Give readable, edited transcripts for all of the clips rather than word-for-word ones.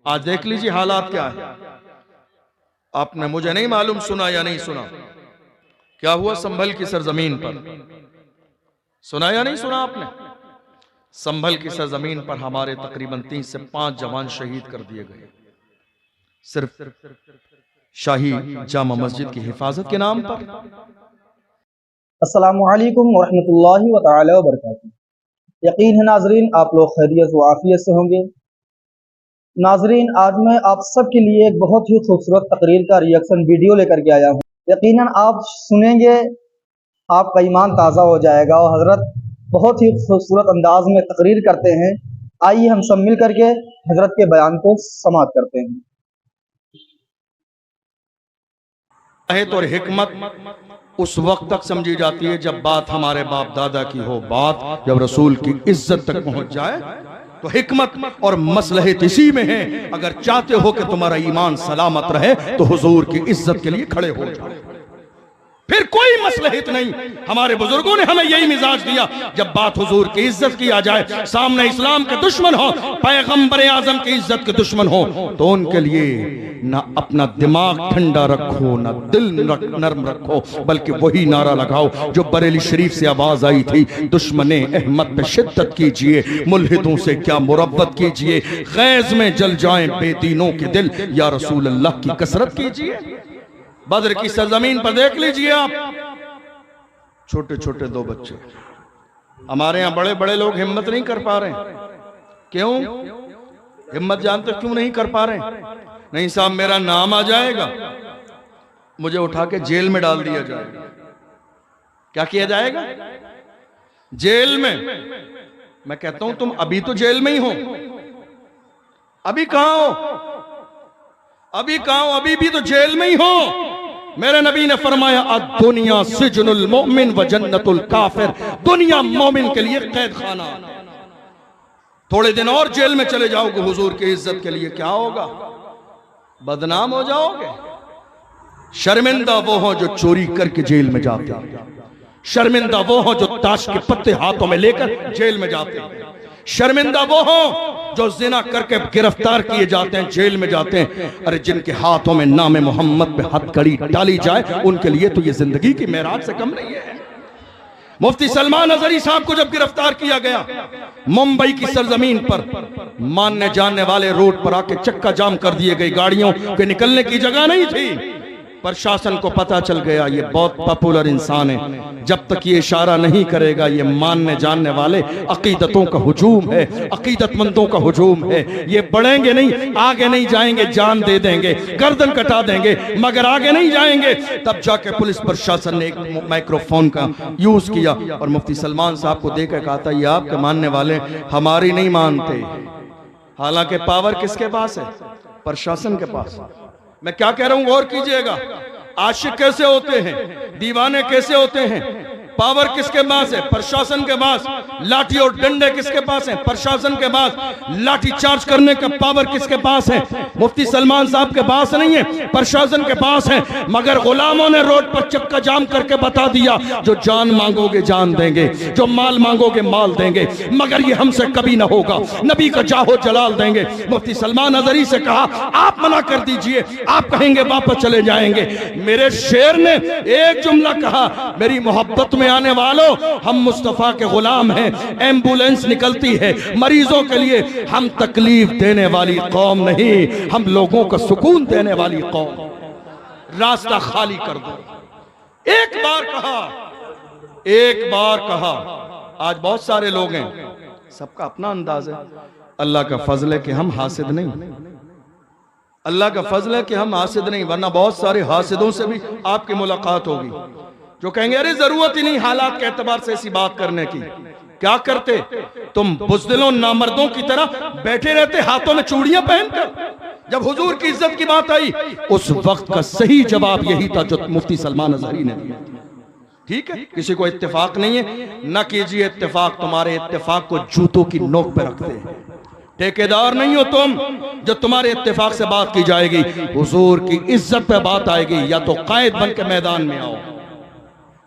आज देख लीजिए हालात क्या है। आपने मुझे नहीं मालूम सुना या नहीं सुना, क्या हुआ संभल की सरजमीन पर, सुना या नहीं सुना आपने? संभल की सरजमीन पर हमारे तकरीबन 3 से 5 जवान शहीद कर दिए गए, सिर्फ शाही जामा मस्जिद की हिफाजत के नाम पर। अस्सलामु अलैकुम वरहमतुल्लाहि व तआला व बरकातहू। यकीन है नाजरीन आप लोग खैरियत व आफियत से होंगे। नाजरीन आज मैं आप सब के लिए एक बहुत ही खूबसूरत तकरीर का रिएक्शन वीडियो लेकर के आया हूँ। यकीनन आप सुनेंगे आपका ईमान ताज़ा हो जाएगा और हजरत बहुत ही खूबसूरत अंदाज में तकरीर करते हैं। आइए हम सब मिल करके हजरत के बयान को समाअत करते हैं। और हिकमत उस वक्त तक समझी जाती है जब बात हमारे बाप दादा की हो, बात जब रसूल की इज्जत तक पहुंच जाए तो हिकमत और मसलहत इसी में है। अगर चाहते हो कि तुम्हारा ईमान सलामत रहे तो हुजूर की इज्जत के लिए खड़े हो जाओ, फिर कोई मसलहत नहीं। हमारे बुजुर्गों ने हमें यही मिजाज दिया, जब बात हुजूर की इज्जत की आ जाए, सामने इस्लाम के दुश्मन हो, पैगंबर आजम की इज्जत के दुश्मन हो, तो उनके लिए ना अपना दिमाग ठंडा रखो, ना दिल नरम रखो, बल्कि वही नारा लगाओ जो बरेली शरीफ से आवाज आई थी, दुश्मने अहमद पे शिद्दत कीजिए, मुल्हिदों से क्या मुरब्बत कीजिए, गैज में जल जाएं बेदीनों के दिल, या रसूल अल्लाह की कसरत कीजिए। बद्र की सरजमीन पर देख लीजिए आप, छोटे छोटे 2 बच्चे। हमारे यहां बड़े बड़े लोग हिम्मत नहीं कर पा रहे। क्यों हिम्मत जानते क्यों नहीं कर पा रहे? नहीं साहब मेरा नाम आ जाएगा, मुझे उठा के जेल में डाल दिया जाएगा। क्या किया जाएगा? जेल में। मैं कहता हूं तुम अभी तो जेल में ही हो, अभी कहां हो? अभी कहां हो? अभी भी तो जेल में ही हो। मेरे नबी ने फरमाया दुनिया सिजनुल मोमिन व जन्नतुल काफिर, दुनिया मोमिन के लिए कैद खाना। थोड़े दिन और जेल में चले जाओगे हुजूर की इज्जत के लिए, क्या होगा? बदनाम हो जाओगे। शर्मिंदा वो हो जो चोरी करके जेल में जाते हैं, शर्मिंदा वो हो जो ताश के पत्ते हाथों में लेकर जेल में जाते हैं, शर्मिंदा वो हो जो जिना करके गिरफ्तार किए जाते हैं, जेल में जाते हैं। अरे जिनके हाथों में नाम मोहम्मद पे हथकड़ी डाली जाए, उनके लिए तो ये जिंदगी की मेराज से कम नहीं है। मुफ्ती सलमान अजहरी साहब को जब गिरफ्तार किया गया मुंबई की सरजमीन पर, मानने जानने वाले रोड पर आके चक्का जाम कर दिए गए, गाड़ियों के निकलने की जगह नहीं थी। प्रशासन को पता चल गया ये बहुत पॉपुलर इंसान है, जब तक ये इशारा नहीं करेगा ये मानने जानने वाले अकीदतों का हुजूम है, अकीदतमंदों का हुजूम है, ये बढ़ेंगे नहीं, आगे नहीं जाएंगे, जान दे देंगे, गर्दन कटा देंगे, मगर आगे नहीं जाएंगे। तब जाके पुलिस प्रशासन ने एक माइक्रोफोन का यूज किया और मुफ्ती सलमान साहब को देखकर कहा था ये आपके मानने वाले हमारी नहीं मानते। हालांकि पावर किसके पास है? प्रशासन के पास। मैं क्या कह रहा हूं गौर कीजिएगा। आशिक कैसे होते हैं, दीवाने कैसे होते हैं? पावर किसके पास है? प्रशासन के पास। लाठी और डंडे किसके पास है? प्रशासन के पास। लाठी चार्ज करने का पावर किसके पास है? मुफ्ती सलमान साहब के पास नहीं है, प्रशासन के पास है। मगर गुलामों ने रोड पर चक्का जाम करके बता दिया जो जान मांगोगे जान देंगे, जो माल मांगोगे माल देंगे, मगर ये हमसे कभी ना होगा, नबी का जाहो जलाल देंगे। मुफ्ती सलमान अजहरी से कहा आप मना कर दीजिए, आप कहेंगे वापस चले जाएंगे। मेरे शेर ने एक जुमला कहा, मेरी मोहब्बत में आने वालों हम मुस्तफा के गुलाम हैं। एम्बुलेंस निकलती है मरीजों के लिए, हम तकलीफ देने वाली कौम नहीं, हम लोगों को सुकून देने वाली कौम। रास्ता खाली कर दो। एक बार कहा, एक बार कहा। आज बहुत सारे लोग हैं, सबका अपना अंदाज है। अल्लाह का फजल है कि हम हासिद नहीं, अल्लाह का फजल है कि हम हासिद नहीं, वरना बहुत सारे हासिदों से भी आपकी मुलाकात होगी जो कहेंगे अरे जरूरत ही नहीं हालात के एतबार से ऐसी बात करने की। क्या करते तुम? बुज़दिलों नामर्दों की तरह बैठे रहते हाथों में चूड़ियां पहनकर। जब हुजूर की इज्जत की बात आई उस वक्त का सही जवाब यही था जो मुफ्ती सलमान अजहरी ने दिया। ठीक है, किसी को इत्तेफाक नहीं है, न कीजिए इत्तेफाक, तुम्हारे इत्तेफाक को जूतों की नोक पे रखते हैं। ठेकेदार नहीं हो तुम जो तुम्हारे इत्तेफाक से बात की जाएगी। हुजूर की इज्जत पे बात आएगी, या तो कायद बन के मैदान में आओ,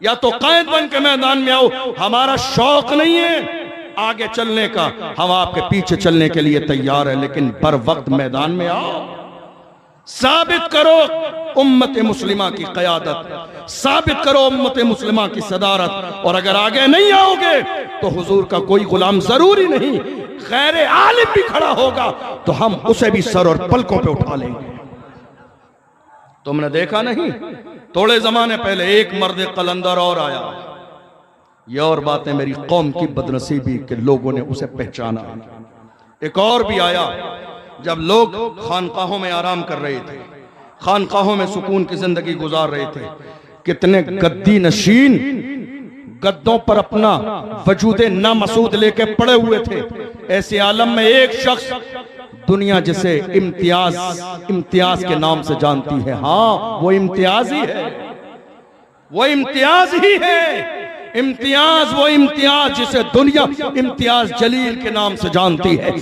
या तो कायद बन के मैदान में आओ। हमारा शौक नहीं है आगे चलने का, हम आपके पीछे चलने के लिए तैयार है, लेकिन बर वक्त मैदान में आओ, साबित करो उम्मत मुस्लिमा की क़यादत, साबित करो उम्मत मुस्लिमा की सदारत। और अगर आगे नहीं आओगे तो हुजूर का कोई गुलाम जरूरी नहीं, गैर आलिम भी खड़ा होगा तो हम उसे भी सर और पलकों पे उठा लेंगे। तुमने देखा नहीं, थोड़े जमाने पहले एक मर्द कलंदर और आया, ये और बात है मेरी कौम की बदनसीबी के लोगों ने उसे पहचाना। एक और भी आया, जब लोग खानकाहों में आराम कर रहे थे, खानकाहों में सुकून की जिंदगी गुजार रहे थे, कितने गद्दी नशीन गद्दों पर अपना वजूदे नामसूद लेके पड़े हुए थे। ऐसे आलम में एक शख्स, दुनिया जिसे इम्तियाज के नाम से जानती है, हाँ वो इम्तियाज ही है, वो इम्तियाज ही है, इम्तियाज, वो इम्तियाज जिसे दुनिया इम्तियाज जलील के नाम से जानती है।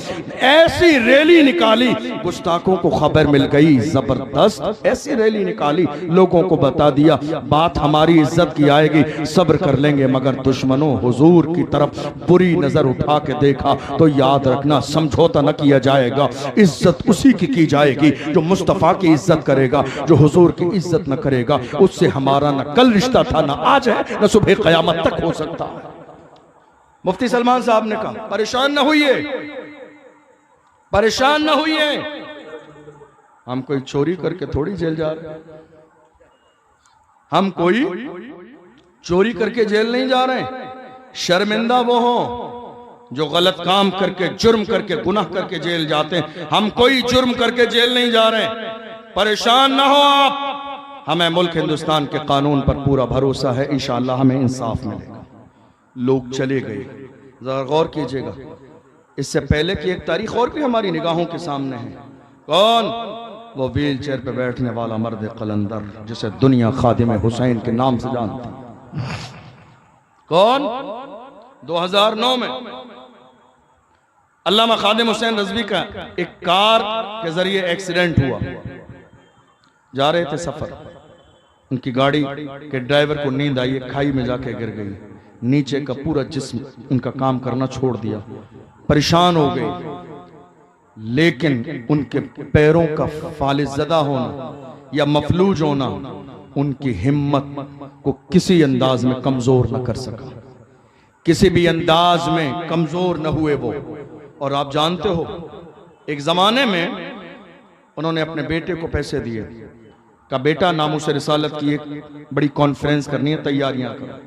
ऐसी रैली निकाली, गुस्ताखों को खबर मिल गई, जबरदस्त ऐसी रैली निकाली, लोगों को बता दिया बात हमारी इज्जत की आएगी, सब्र कर लेंगे, मगर दुश्मनों हुजूर की तरफ बुरी नजर उठा के देखा तो याद रखना समझौता न किया जाएगा। इज्जत उसी की जाएगी जो मुस्तफ़ा की इज्जत करेगा, जो हुजूर की इज्जत न करेगा उससे हमारा न कल रिश्ता था, न आज है, न सुबह क़यामत तक हो सकता है। मुफ्ती सलमान साहब ने कहा परेशान न होइए, परेशान न होइए, हम कोई चोरी करके थोड़ी जेल जा रहे, हम कोई चोरी करके जेल नहीं जा रहे। शर्मिंदा वो हो जो गलत काम करके, जुर्म करके, गुनाह करके जेल जाते हैं, हम कोई जुर्म करके जेल नहीं जा रहे। परेशान ना हो आप, हमें मुल्क हिंदुस्तान के कानून पर पूरा भरोसा है, इंशाअल्लाह हमें इंसाफ मिलेगा। लोग चले गए, जरा गौर कीजिएगा, इससे पहले की एक तारीख और भी हमारी निगाहों के सामने है। कौन? वो व्हील चेयर पे बैठने वाला मर्द कलंदर जिसे दुनिया खादिम हुसैन के नाम से जानती है। कौन? 2009 में अल्लामा खादिम हुसैन रज़वी का एक कार के जरिए एक्सीडेंट हुआ, जा रहे थे सफर, उनकी गाड़ी के ड्राइवर को नींद आई, खाई में जाके गिर गई, नीचे का पूरा जिस्म उनका काम करना छोड़ दिया, परेशान हो गए, लेकिन उनके पैरों का फालिज़दा होना या मफलूज होना उनकी हिम्मत को किसी अंदाज में कमजोर न कर सका, किसी भी अंदाज में कमजोर न हुए वो। और आप जानते हो एक जमाने में उन्होंने अपने बेटे को पैसे दिए, का बेटा नामूस रिसालत की एक बड़ी कॉन्फ्रेंस करनी है, तैयारियां करो।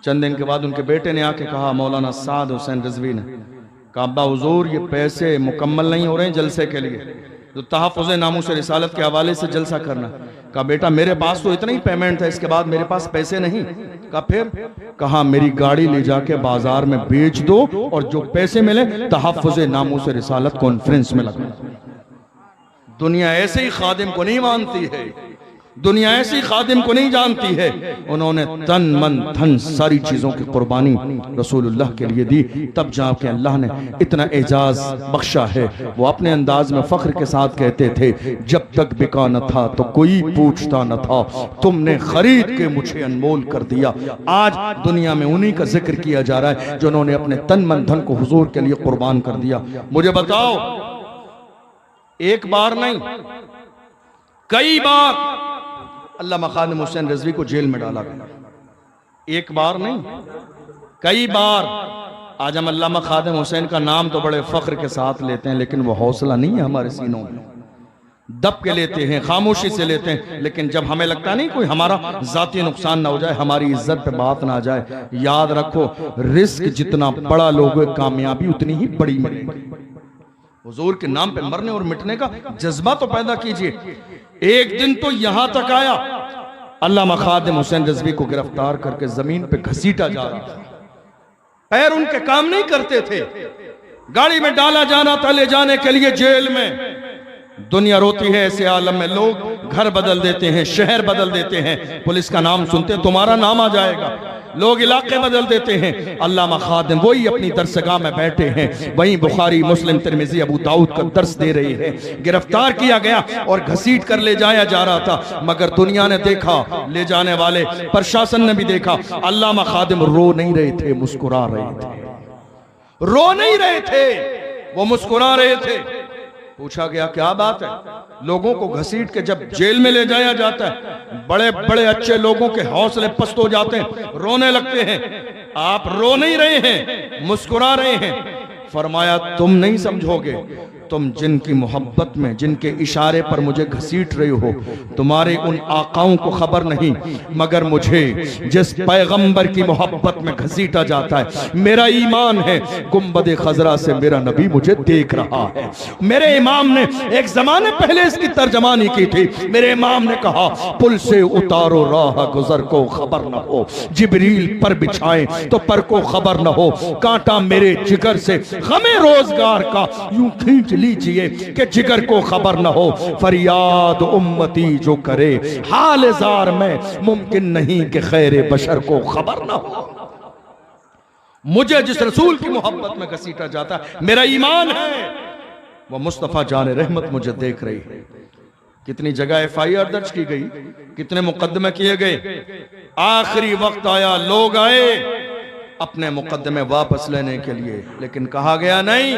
चंद दिन के बाद उनके बेटे ने आके कहा, मौलाना साद हुसैन रिजवी ने कहा, अब्बा हुजूर ये पैसे मुकम्मल नहीं हो रहे हैं जलसे के लिए, तो तहफ़्फ़ुज़ नामूस रिसालत के हवाले से जलसा करना। कहा बेटा मेरे पास तो इतना ही पेमेंट था, इसके बाद मेरे पास पैसे नहीं। कहा फिर? कहा मेरी गाड़ी ले जाके बाजार में बेच दो और जो पैसे मिले तहफ़्फ़ुज़ नामूस रिसालत कॉन्फ्रेंस में लगा। दुनिया ऐसे ही खादिम को नहीं मानती है, दुनिया ऐसी खादिम को नहीं जानती है। उन्होंने तन मन धन सारी चीजों की कुर्बानी रसूलुल्लाह के लिए दी, तब जाके अल्लाह ने इतना एजाज बख्शा है। वो अपने अंदाज में फख्र के साथ कहते थे, जब तक बिका न था तो कोई पूछता न था, तुमने खरीद के मुझे अनमोल कर दिया। आज दुनिया में उन्हीं का जिक्र किया जा रहा है जिन्होंने अपने तन मन धन को हुजूर के लिए कुर्बान कर दिया। मुझे बताओ, एक बार नहीं कई बार अल्लामा खादिम हुसैन रिजवी को जेल में डाला गया, एक बार नहीं कई बार। आज हम अल्लामा खादिम हुसैन का नाम तो बड़े फख्र के साथ लेते हैं, लेकिन वो हौसला नहीं है हमारे सीनों में, दब के लेते हैं, खामोशी से लेते हैं। लेकिन जब हमें लगता नहीं कोई हमारा जाती नुकसान ना हो जाए, हमारी इज्जत पे बात ना आ जाए, याद रखो रिस्क जितना बड़ा लोगे कामयाबी उतनी ही बड़ी मिलेगी। हुजूर के नाम पे मरने और मिटने का जज्बा तो पैदा कीजिए। एक दिन तो यहां तक आया, अल्लामा खादिम हुसैन रिजवी को गिरफ्तार करके जमीन पे घसीटा जा रहा था, पैर उनके काम नहीं करते थे, गाड़ी में डाला जाना था ले जाने के लिए जेल में। दुनिया रोती है ऐसे आलम में, लोग घर बदल देते हैं, शहर बदल देते हैं, पुलिस का नाम सुनते तुम्हारा नाम आ जाएगा, लोग इलाके बदल देते हैं। अल्लामा खादिम वही अपनी दरसगाह में बैठे हैं, वहीं बुखारी मुस्लिम तिरमिजी अबू दाऊद का दर्स दे रहे हैं। गिरफ्तार किया गया और घसीट कर ले जाया जा रहा था, मगर दुनिया ने देखा, ले जाने वाले प्रशासन ने भी देखा, अल्लामा खादिम रो नहीं रहे थे, मुस्कुरा रहे थे। रो नहीं रहे थे, वो मुस्कुरा रहे थे। पूछा गया क्या बात है? लोगों को घसीट के जब जेल में ले जाया जाता है, बड़े बड़े अच्छे लोगों के हौसले पस्त हो जाते हैं, रोने लगते हैं। आप रो नहीं रहे हैं, मुस्कुरा रहे हैं। फरमाया तुम नहीं समझोगे, तुम जिनकी मोहब्बत में, जिनके इशारे पर मुझे घसीट रहे हो, तुम्हारे उन आकाओं को खबर नहीं, मगर मुझे जिस पैगंबर की मोहब्बत में घसीटा जाता है, मेरा ईमान है गुंबद खजरा से मेरा नबी मुझे देख रहा है। मेरे इमाम ने एक जमाने पहले इसकी तर्जमानी की थी। मेरे इमाम ने कहा पुल से उतारो राह गुजर को खबर न हो, जिब्रील पर बिछाएं तो पर को खबर न हो, कांटा मेरे जिगर से गमे रोजगार का यूं खींच लीजिए कि जिगर को खबर न हो। फरियाद उम्मती जो करे हाल जार में, मुमकिन नहीं कि खैर बशर को खबर न हो। मुझे जिस रसूल की मोहब्बत में घसीटा जाता है, मेरा ईमान है वो मुस्तफा जान रहमत मुझे देख रही है। कितनी जगह FIR दर्ज की गई, कितने मुकदमे किए गए। आखिरी वक्त आया, लोग आए अपने मुकदमे वापस लेने के लिए, लेकिन कहा गया नहीं,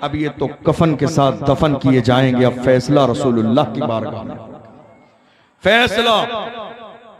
अब ये तो कफन के साथ दफन किए जाएंगे। अब फैसला रसूलुल्लाह की बारगाह में, फैसला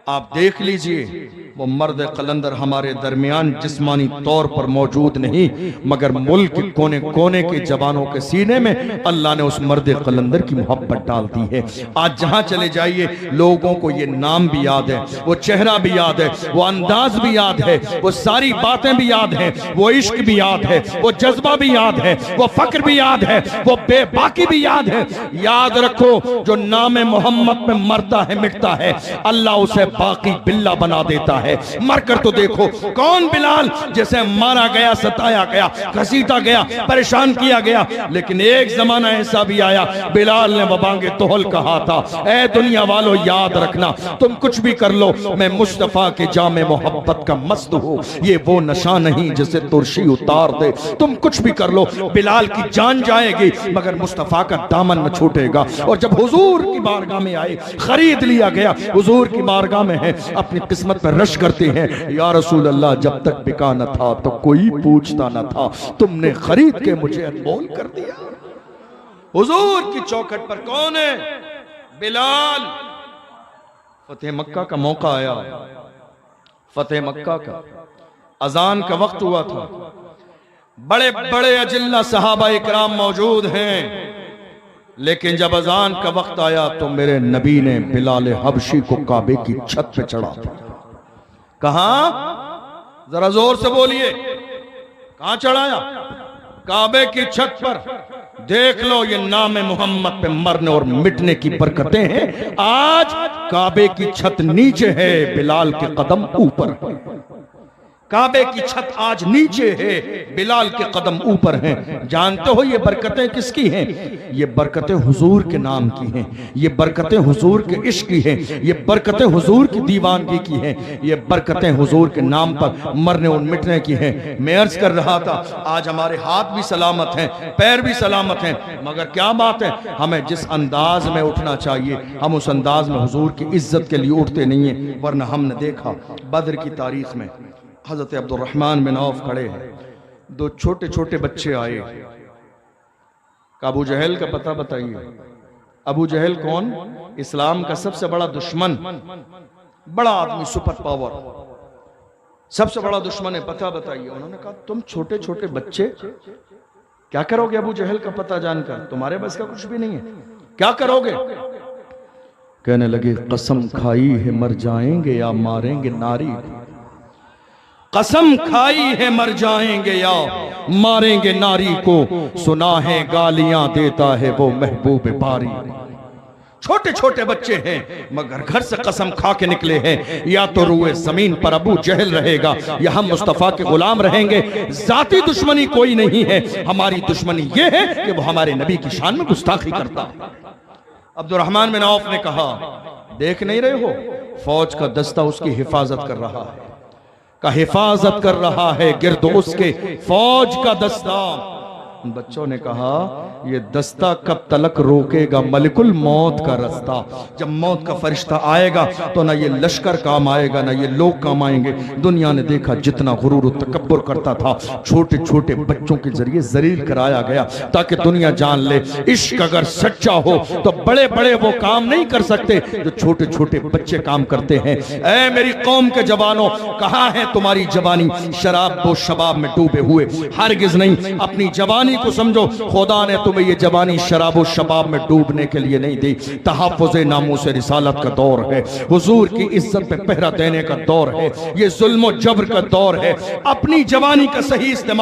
आप देख लीजिए। वो मर्द कलंदर हमारे दरमियान जिस्मानी तौर पर मौजूद नहीं, मगर मुल्क के कोने कोने के जवानों के सीने में अल्लाह ने उस मर्द कलंदर की मोहब्बत डाल दी है। आज जहां चले जाइए लोगों को ये नाम भी याद है, वो चेहरा भी याद है, वो अंदाज भी याद है, वो सारी बातें भी याद है, वो इश्क भी याद है, वो जज्बा भी याद है, वो फक्र भी याद है, वो बेबाकी भी याद है। याद रखो जो नाम मोहम्मद में मरता है मिटता है, अल्लाह उसे बाकी बिल्ला बना देता है। मरकर तो देखो कौन बिलाल जैसे मारा गया, सताया गया, घसीटा गया, परेशान किया गया, लेकिन एक जमाना ऐसा भी आया बिलाल ने बबांगे तोहल कहा था, ऐ दुनिया वालों याद रखना तुम कुछ भी कर लो, मैं मुस्तफा के जामे मोहब्बत का मस्त हूँ। ये वो नशा नहीं जिसे तुर्शी उतार दे, तुम कुछ भी कर लो, बिलाल की जान जाएगी मगर मुस्तफा का दामन न छूटेगा। और जब हुजूर की बारगाह में आए, खरीद लिया गया, हुजूर की बारगाह में है, अपनी किस्मत पर रश करते हैं, या रसूल अल्लाह जब तक बिका न था तो कोई पूछता न था, तुमने खरीद के मुझे अनमोल कर दिया। हुजूर की चौखट पर कौन है? बिलाल। फतेह मक्का का मौका आया, फतेह मक्का का अजान का वक्त हुआ था, बड़े बड़े अजिल्ला सहाबा इकराम मौजूद हैं, लेकिन जब अजान का वक्त आया तो मेरे नबी ने बिलाल हबशी को काबे की छत पे चढ़ा था। कहां? जरा जोर से बोलिए, कहां चढ़ाया? काबे की छत पर। देख लो ये नाम मोहम्मद पे मरने और मिटने की बरकतें हैं। आज काबे की छत नीचे है, बिलाल के कदम ऊपर है। काबे की छत आज नीचे है, बिलाल के कदम ऊपर हैं। जानते हो ये बरकतें किसकी हैं? ये बरकतें हुजूर के नाम की हैं, ये बरकतें हुजूर के इश्क की हैं, ये बरकतें हुजूर की दीवानगी की हैं, ये बरकतें हुजूर के नाम पर मरने और मिटने की हैं। मैं अर्ज कर रहा था आज हमारे हाथ भी सलामत हैं, पैर भी सलामत हैं, मगर क्या बात है, हमें जिस अंदाज में उठना चाहिए हम उस अंदाज में हुजूर की इज्जत के लिए उठते नहीं है। वरना हमने देखा बद्र की तारीख में हजरत अब्दुर्रहमान बिन औफ खड़े हैं, दो छोटे छोटे बच्चे आए। अबू जहल का पता बताइए। अबू जहल कौन? इस्लाम का सबसे बड़ा दुश्मन, बड़ा आदमी, सुपर पावर, सबसे बड़ा दुश्मन है, पता बताइए। उन्होंने कहा तुम छोटे छोटे बच्चे क्या करोगे अबू जहल का पता जानकर? तुम्हारे बस का कुछ भी नहीं है, क्या करोगे? कहने लगे कसम खाई है मर जाएंगे या मारेंगे नारी, कसम खाई है मर जाएंगे या मारेंगे नारी को, सुना है गालियां देता है वो महबूब बारी। छोटे छोटे बच्चे हैं मगर घर से कसम खा के निकले हैं, या तो रुए जमीन पर अबू जहल रहेगा या हम मुस्तफा के गुलाम रहेंगे। जाती दुश्मनी कोई नहीं है, हमारी दुश्मनी ये है कि वो हमारे नबी की शान में गुस्ताखी करता है। अब्दुर्रहमान बिन औफ ने कहा देख नहीं रहे हो, फौज का दस्ता उसकी हिफाजत कर रहा है, का हिफाजत कर रहा है गिर्द उसके फौज का दस्ता। बच्चों ने कहा ये दस्ता कब तलक रोकेगा मलिकुल मौत का रास्ता। जब मौत का फरिश्ता आएगा तो ना ये लश्कर काम आएगा ना ये लोग काम आएंगे। दुनिया ने देखा जितना गुरूर तकब्बुर करता था, छोटे छोटे बच्चों के जरिए जलील कराया गया ताकि दुनिया जान ले इश्क अगर सच्चा हो तो बड़े बड़े वो काम नहीं कर सकते जो छोटे छोटे बच्चे काम करते हैं। ऐ मेरी कौम के जवानों, कहाँ है तुम्हारी जवानी? शराब वो शबाब में डूबे हुए, हरगिज नहीं। अपनी जवानी को समझो, खुदा ने तुम्हें ये जवानी शराब और शबाब में डूबने के लिए नहीं दी। तहफ़्फ़ुज़ नामूस रिसालत का दौर है, हुजूर की इज्जत पे पहरा देने का दौर है, ये जुल्म और जबर का दौर है। अपनी जवानी का सही इस्तेमाल